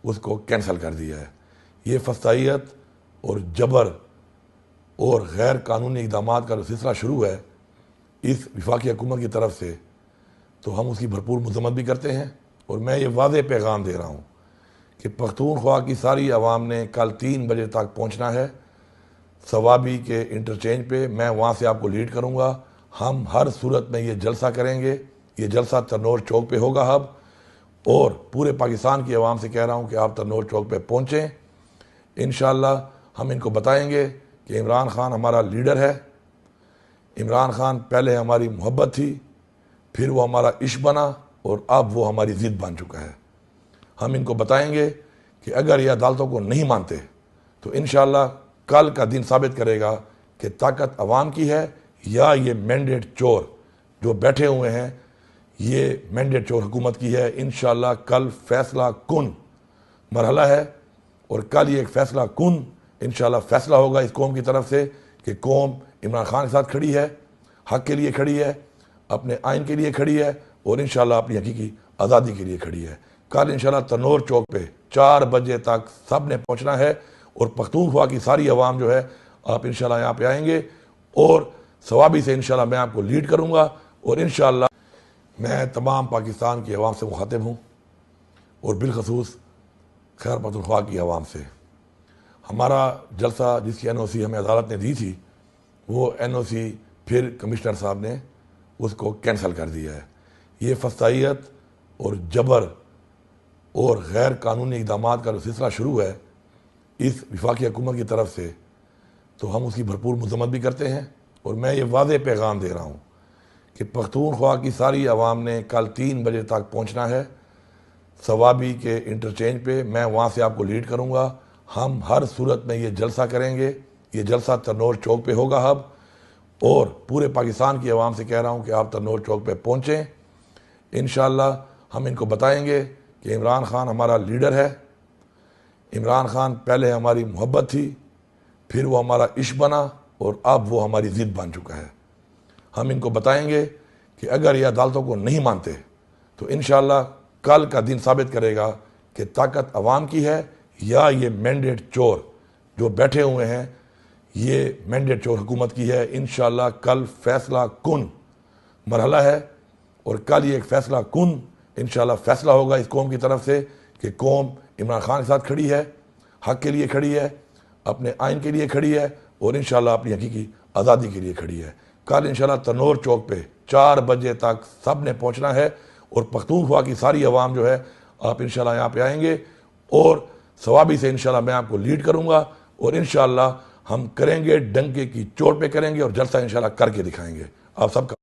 اس کو کینسل کر دیا ہے۔ یہ فسطائیت اور جبر اور غیر قانونی اقدامات کا جو سلسلہ شروع ہے اس وفاقی حکومت کی طرف سے، تو ہم اس کی بھرپور مذمت بھی کرتے ہیں، اور میں یہ واضح پیغام دے رہا ہوں کہ پختونخوا کی ساری عوام نے کل 3 بجے تک پہنچنا ہے ثوابی کے انٹرچینج پہ۔ میں وہاں سے آپ کو لیڈ کروں گا۔ ہم ہر صورت میں یہ جلسہ کریں گے۔ یہ جلسہ ترنور چوک پہ ہوگا اب، اور پورے پاکستان کی عوام سے کہہ رہا ہوں کہ آپ ترنور چوک پہ پہنچیں۔ انشاءاللہ ہم ان کو بتائیں گے کہ عمران خان ہمارا لیڈر ہے۔ عمران خان پہلے ہماری محبت تھی، پھر وہ ہمارا عشق بنا، اور اب وہ ہماری ضد بن چکا ہے۔ ہم ان کو بتائیں گے کہ اگر یہ عدالتوں کو نہیں مانتے تو انشاءاللہ کل کا دن ثابت کرے گا کہ طاقت عوام کی ہے یا یہ مینڈیٹ چور جو بیٹھے ہوئے ہیں، یہ مینڈیٹ چور حکومت کی ہے۔ انشاءاللہ کل فیصلہ کن مرحلہ ہے، اور کل یہ ایک فیصلہ کن انشاءاللہ فیصلہ ہوگا اس قوم کی طرف سے کہ قوم عمران خان کے ساتھ کھڑی ہے، حق کے لیے کھڑی ہے، اپنے آئین کے لیے کھڑی ہے، اور انشاءاللہ اپنی حقیقی آزادی کے لیے کھڑی ہے۔ کل انشاءاللہ ترنور چوک پہ 4 بجے تک سب نے پہنچنا ہے، اور پختونخوا کی ساری عوام جو ہے آپ انشاءاللہ یہاں پہ آئیں گے، اور ثوابی سے انشاءاللہ میں آپ کو لیڈ کروں گا، اور انشاءاللہ میں تمام پاکستان کی عوام سے مخاطب ہوں، اور بالخصوص خیبر پختونخوا کی عوام سے۔ ہمارا جلسہ جس کی NOC ہمیں عدالت نے دی تھی، وہ NOC پھر کمشنر صاحب نے اس کو کینسل کر دیا ہے۔ یہ فسطائیت اور جبر اور غیر قانونی اقدامات کا جو سلسلہ شروع ہے اس وفاقی حکومت کی طرف سے، تو ہم اس کی بھرپور مذمت بھی کرتے ہیں، اور میں یہ واضح پیغام دے رہا ہوں کہ پختونخوا کی ساری عوام نے کل 3 بجے تک پہنچنا ہے ثوابی کے انٹرچینج پہ۔ میں وہاں سے آپ کو لیڈ کروں گا۔ ہم ہر صورت میں یہ جلسہ کریں گے۔ یہ جلسہ ترنور چوک پہ ہوگا اب، اور پورے پاکستان کی عوام سے کہہ رہا ہوں کہ آپ ترنور چوک پہ پہنچیں۔ انشاءاللہ ہم ان کو بتائیں گے کہ عمران خان ہمارا لیڈر ہے۔ عمران خان پہلے ہماری محبت تھی، پھر وہ ہمارا عشق بنا، اور اب وہ ہماری ضد بن چکا ہے۔ ہم ان کو بتائیں گے کہ اگر یہ عدالتوں کو نہیں مانتے تو انشاءاللہ کل کا دن ثابت کرے گا کہ طاقت عوام کی ہے یا یہ مینڈیٹ چور جو بیٹھے ہوئے ہیں، یہ مینڈیٹ چور حکومت کی ہے۔ انشاءاللہ کل فیصلہ کن مرحلہ ہے، اور کل یہ ایک فیصلہ کن انشاءاللہ فیصلہ ہوگا اس قوم کی طرف سے کہ قوم عمران خان کے ساتھ کھڑی ہے، حق کے لیے کھڑی ہے، اپنے آئین کے لیے کھڑی ہے، اور انشاءاللہ اپنی حقیقی آزادی کے لیے کھڑی ہے۔ کل انشاءاللہ ترنور چوک پہ 4 بجے تک سب نے پہنچنا ہے، اور پختونخوا کی ساری عوام جو ہے آپ انشاءاللہ یہاں پہ آئیں گے، اور ثوابی سے انشاءاللہ میں آپ کو لیڈ کروں گا، اور انشاءاللہ ہم کریں گے ڈنکے کی چوٹ پہ کریں گے، اور جلسہ انشاءاللہ کر کے دکھائیں گے۔ آپ سب کا